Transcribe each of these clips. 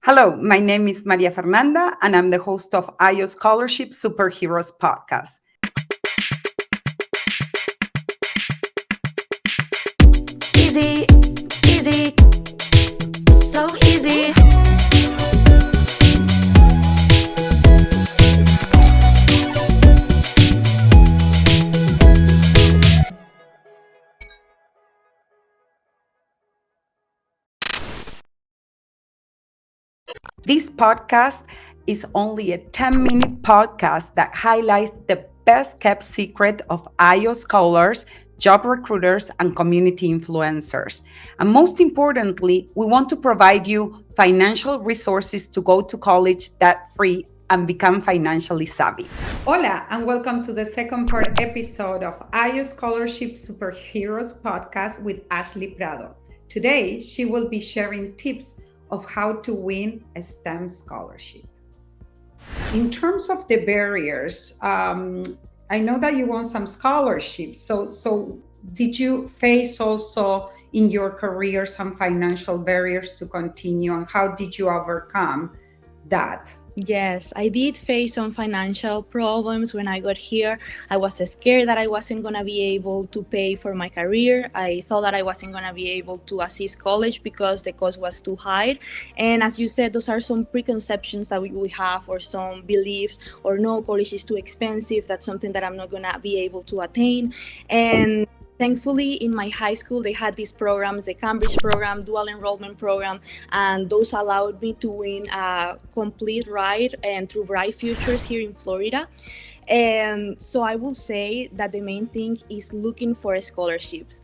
Hello, my name is Maria Fernanda, and I'm the host of IO Scholarship Superheroes podcast. Easy, easy, so easy. This podcast is only a 10-minute podcast that highlights the best kept secret of IO scholars, job recruiters, and community influencers. And most importantly, we want to provide you financial resources to go to college debt-free and become financially savvy. Hola, and welcome to the second part episode of IO Scholarship Superheroes podcast with Ashley Prado. Today, she will be sharing tips of how to win a STEM scholarship. In terms of the barriers, I know that you won some scholarships. So did you face also in your career some financial barriers to continue, and how did you overcome that? Yes, I did face some financial problems when I got here. I was scared that I wasn't going to be able to pay for my career. I thought that I wasn't going to be able to assist college because the cost was too high. And as you said, those are some preconceptions that we have, or some beliefs, or no, college is too expensive. That's something that I'm not going to be able to attain. And thankfully, in my high school, they had these programs, the Cambridge program, dual enrollment program, and those allowed me to win a complete ride and through Bright Futures here in Florida. And so I will say that the main thing is looking for scholarships.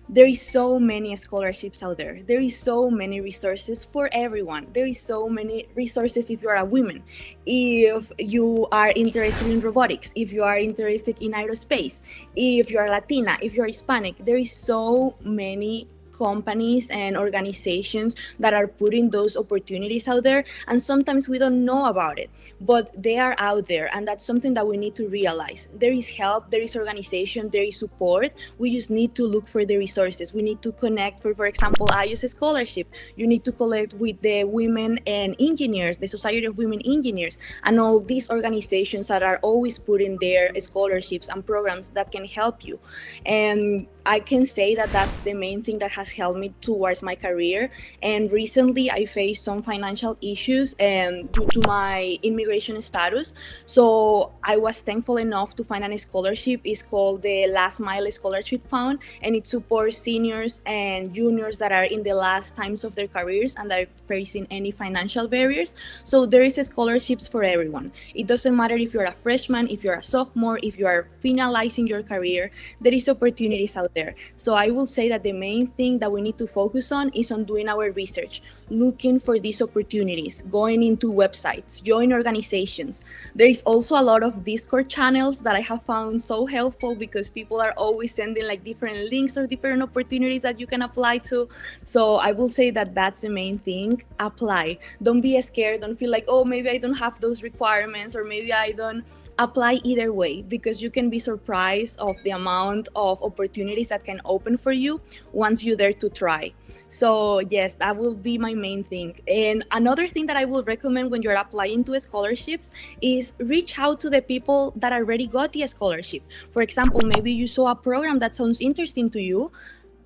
There is so many scholarships out there. There is so many resources for everyone. There is so many resources if you are a woman, if you are interested in robotics, if you are interested in aerospace, if you are Latina, if you are Hispanic. There is so many companies and organizations that are putting those opportunities out there, and sometimes we don't know about it, but they are out there, and that's something that we need to realize. There is help, there is organization, there is support. We just need to look for the resources. We need to connect. For example, I use a scholarship. You need to connect with the Women and Engineers, the Society of Women Engineers, and all these organizations that are always putting their scholarships and programs that can help you. And I can say that that's the main thing that has helped me towards my career. And recently I faced some financial issues due to my immigration status. So I was thankful enough to find a scholarship. It's called the Last Mile Scholarship Fund, and it supports seniors and juniors that are in the last times of their careers and are facing any financial barriers. So there is scholarships for everyone. It doesn't matter if you're a freshman, if you're a sophomore, if you are finalizing your career, there is opportunities out there. So I will say that the main thing that we need to focus on is on doing our research, looking for these opportunities, going into websites, join organizations. There is also a lot of Discord channels that I have found so helpful because people are always sending like different links or different opportunities that you can apply to. So I will say that that's the main thing. Apply. Don't be scared. Don't feel like, oh, maybe I don't have those requirements, or maybe I don't. Apply either way, because you can be surprised of the amount of opportunities that can open for you once you dare to try. So yes, that will be my main thing. And another thing that I will recommend when you're applying to scholarships is reach out to the people that already got the scholarship. For example, maybe you saw a program that sounds interesting to you.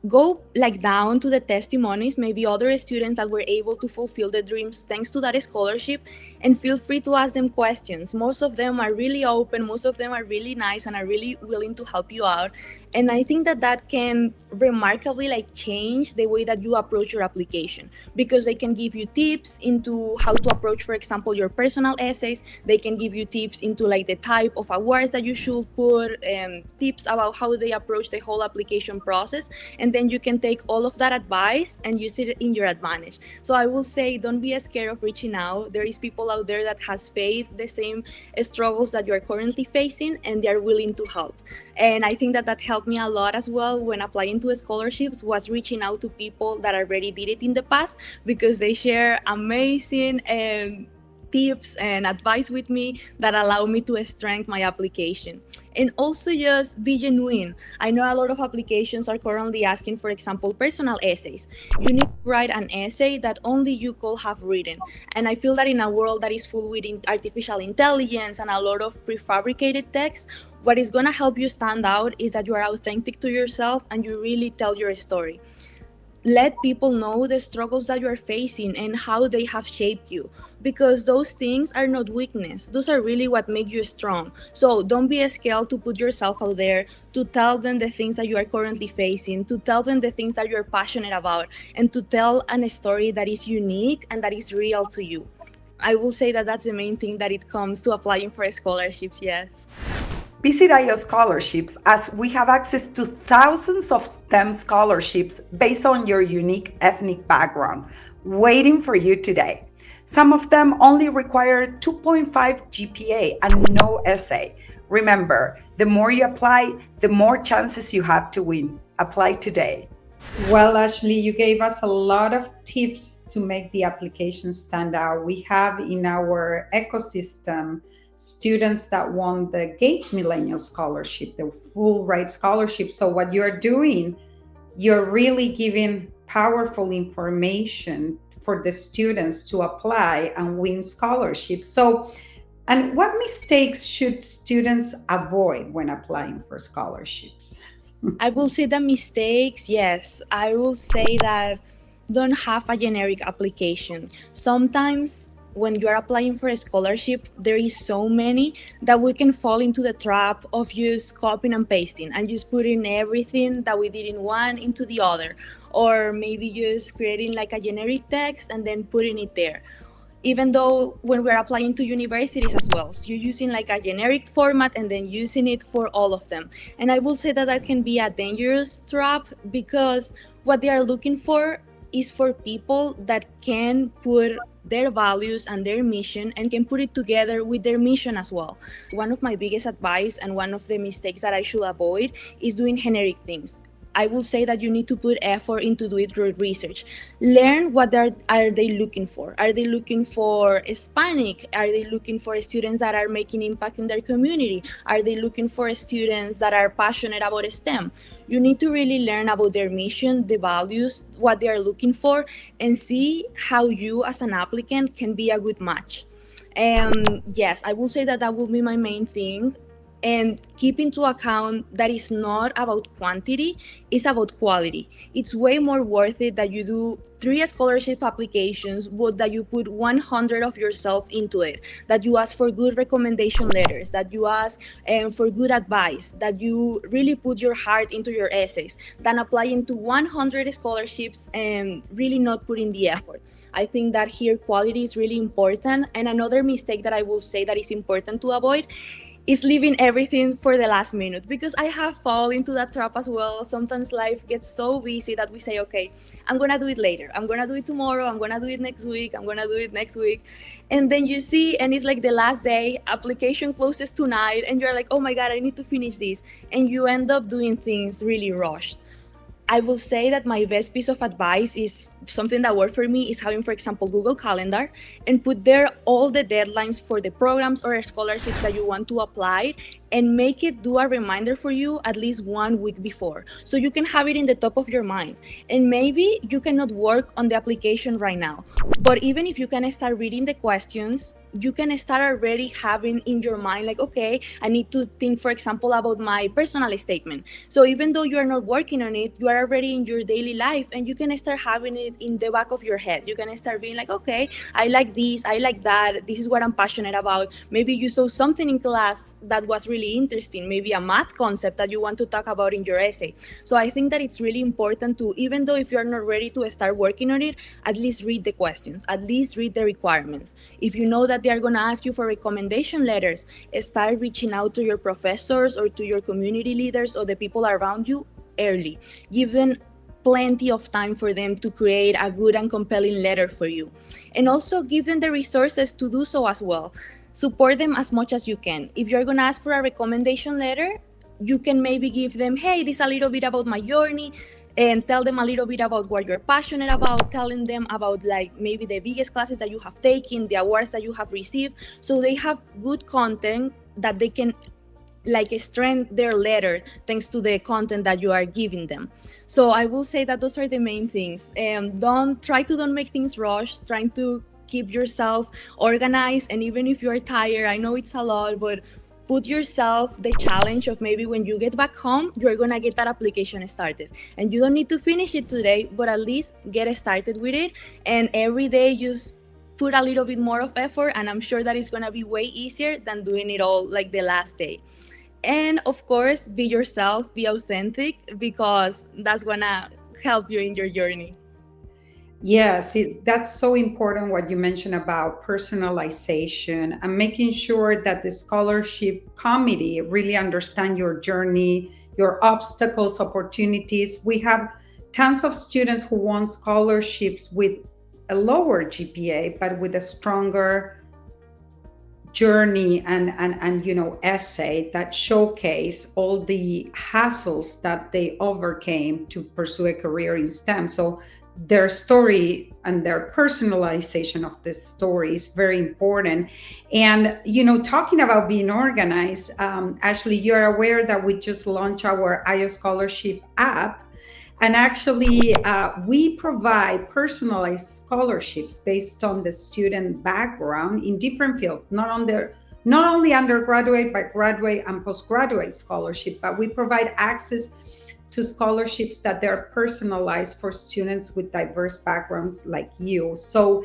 Go like down to the testimonies, maybe other students that were able to fulfill their dreams thanks to that scholarship, and feel free to ask them questions. Most of them are really open, most of them are really nice and are really willing to help you out. And I think that that can remarkably like change the way that you approach your application, because they can give you tips into how to approach, for example, your personal essays. They can give you tips into like the type of awards that you should put, tips about how they approach the whole application process. And then you can take all of that advice and use it in your advantage. So I will say, don't be scared of reaching out. There is people out there that has faced the same struggles that you are currently facing, and they are willing to help. And I think that that helped me a lot as well when applying to scholarships, was reaching out to people that already did it in the past, because they share amazing tips and advice with me that allow me to strengthen my application. And also just be genuine. I know a lot of applications are currently asking, for example, personal essays. You need to write an essay that only you could have written. And I feel that in a world that is full with artificial intelligence and a lot of prefabricated text, what is going to help you stand out is that you are authentic to yourself and you really tell your story. Let people know the struggles that you are facing and how they have shaped you, because those things are not weakness. Those are really what make you strong. So don't be scared to put yourself out there, to tell them the things that you are currently facing, to tell them the things that you're passionate about, and to tell a story that is unique and that is real to you. I will say that that's the main thing that it comes to applying for scholarships, yes. Visit IO Scholarships, as we have access to thousands of STEM scholarships based on your unique ethnic background, waiting for you today. Some of them only require 2.5 GPA and no essay. Remember, the more you apply, the more chances you have to win. Apply today. Well, Ashley, you gave us a lot of tips to make the application stand out. We have in our ecosystem students that won the Gates Millennial Scholarship, the full ride scholarship. So what you're doing, you're really giving powerful information for the students to apply and win scholarships. So, and what mistakes should students avoid when applying for scholarships? I will say the mistakes, yes. I will say that don't have a generic application. Sometimes when you are applying for a scholarship, there is so many that we can fall into the trap of just copying and pasting and just putting everything that we did in one into the other, or maybe just creating like a generic text and then putting it there. Even though when we're applying to universities as well, so you're using like a generic format and then using it for all of them. And I will say that that can be a dangerous trap, because what they are looking for is for people that can put their values and their mission and can put it together with their mission as well. One of my biggest advice and one of the mistakes that I should avoid is doing generic things. I will say that you need to put effort into doing your research. Learn what are they looking for. Are they looking for Hispanic? Are they looking for students that are making impact in their community? Are they looking for students that are passionate about STEM? You need to really learn about their mission, the values, what they are looking for, and see how you as an applicant can be a good match. And yes, I will say that that will be my main thing. And keep into account that it's not about quantity, it's about quality. It's way more worth it that you do 3 scholarship applications, but that you put 100 of yourself into it, that you ask for good recommendation letters, that you ask for good advice, that you really put your heart into your essays, than applying to 100 scholarships and really not putting the effort. I think that here quality is really important. And another mistake that I will say that is important to avoid is leaving everything for the last minute, because I have fallen into that trap as well. Sometimes life gets so busy that we say, okay, I'm gonna do it later, I'm gonna do it tomorrow, I'm gonna do it next week, I'm gonna do it next week. And then you see, and it's like the last day, application closes tonight, and you're like, oh my God, I need to finish this. And you end up doing things really rushed. I will say that my best piece of advice is something that worked for me is having, for example, Google Calendar, and put there all the deadlines for the programs or scholarships that you want to apply, and make it do a reminder for you at least 1 week before, so you can have it in the top of your mind. And maybe you cannot work on the application right now, but even if you can start reading the questions, you can start already having in your mind like, okay, I need to think, for example, about my personal statement. So even though you are not working on it, you are already in your daily life, and you can start having it in the back of your head. You can start being like, okay, I like this, I like that, this is what I'm passionate about. Maybe you saw something in class that was really interesting, maybe a math concept that you want to talk about in your essay. So I think that it's really important to, even though if you're not ready to start working on it, at least read the questions, at least read the requirements. If you know that they are going to ask you for recommendation letters, start reaching out to your professors or to your community leaders or the people around you early. Give them plenty of time for them to create a good and compelling letter for you. And also give them the resources to do so as well. Support them as much as you can. If you're going to ask for a recommendation letter, you can maybe give them, hey, this is a little bit about my journey. and tell them a little bit about what you're passionate about, telling them about like maybe the biggest classes that you have taken, the awards that you have received, so they have good content that they can like strengthen their letter thanks to the content that you are giving them. So I will say that those are the main things. Don't make things rush, trying to keep yourself organized, and even if you're tired, I know it's a lot, but put yourself the challenge of maybe when you get back home, you're gonna get that application started. And you don't need to finish it today, but at least get started with it. And every day just put a little bit more of effort, and I'm sure that it's gonna be way easier than doing it all like the last day. And of course, be yourself, be authentic, because that's gonna help you in your journey. Yes, that's so important what you mentioned about personalization and making sure that the scholarship committee really understand your journey, your obstacles, opportunities. We have tons of students who want scholarships with a lower GPA, but with a stronger journey and essay that showcase all the hassles that they overcame to pursue a career in STEM. So their story and their personalization of this story is very important. And talking about being organized, Ashley, you're aware that we just launched our IO Scholarship app. And actually, we provide personalized scholarships based on the student background in different fields, not only undergraduate, but graduate and postgraduate scholarship, but we provide access to scholarships that they're personalized for students with diverse backgrounds like you. So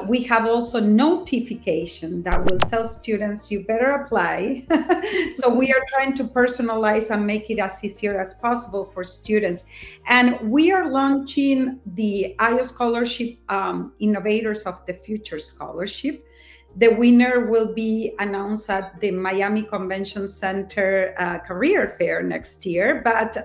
we have also notification that will tell students you better apply. So we are trying to personalize and make it as easier as possible for students. And we are launching the IO Scholarship Innovators of the Future Scholarship. The winner will be announced at the Miami Convention Center Career Fair next year. But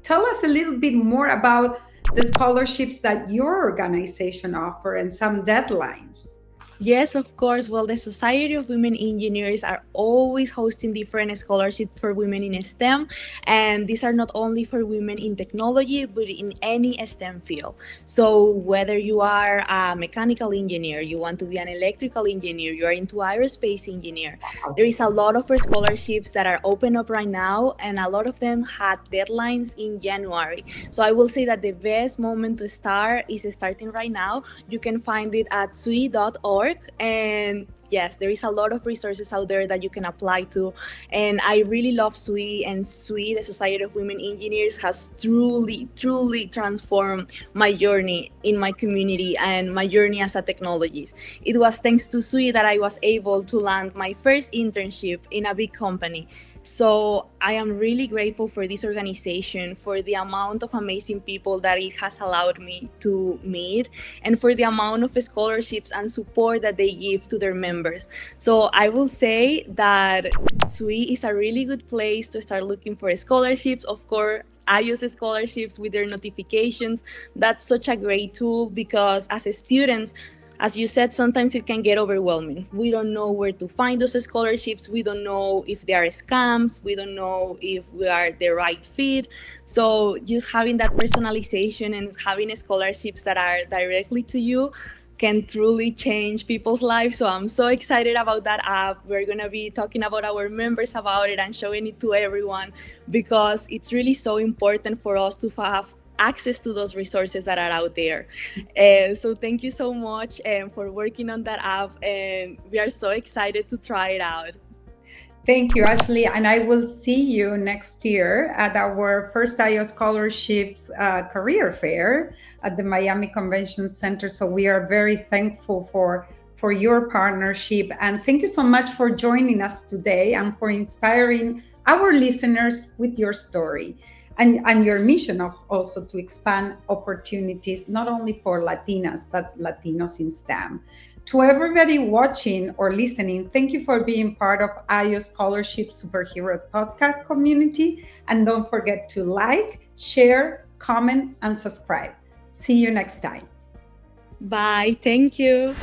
tell us a little bit more about the scholarships that your organization offer and some deadlines. Yes, of course. Well, the Society of Women Engineers are always hosting different scholarships for women in STEM. And these are not only for women in technology, but in any STEM field. So whether you are a mechanical engineer, you want to be an electrical engineer, you are into aerospace engineer, there is a lot of scholarships that are open up right now. And a lot of them had deadlines in January. So I will say that the best moment to start is starting right now. You can find it at sui.org. And yes, there is a lot of resources out there that you can apply to. And I really love SUI, and SUI, the Society of Women Engineers, has truly transformed my journey in my community and my journey as a technologist. It was thanks to SUI that I was able to land my first internship in a big company. So I am really grateful for this organization, for the amount of amazing people that it has allowed me to meet, and for the amount of scholarships and support that they give to their members. So I will say that SUI is a really good place to start looking for scholarships. Of course, I use scholarships with their notifications. That's such a great tool because as a student, as you said, sometimes it can get overwhelming. We don't know where to find those scholarships. We don't know if they are scams. We don't know if we are the right fit. So just having that personalization and having scholarships that are directly to you can truly change people's lives. So I'm so excited about that app. We're going to be talking about our members about it and showing it to everyone because it's really so important for us to have access to those resources that are out there. So thank you so much for working on that app, and we are so excited to try it out. Thank you, Ashley. And I will see you next year at our first IO Scholarships Career Fair at the Miami Convention Center. So we are very thankful for your partnership. And thank you so much for joining us today and for inspiring our listeners with your story. And your mission of also to expand opportunities, not only for Latinas, but Latinos in STEM. To everybody watching or listening, thank you for being part of IO Scholarship Superhero Podcast community. And don't forget to like, share, comment, and subscribe. See you next time. Bye. Thank you.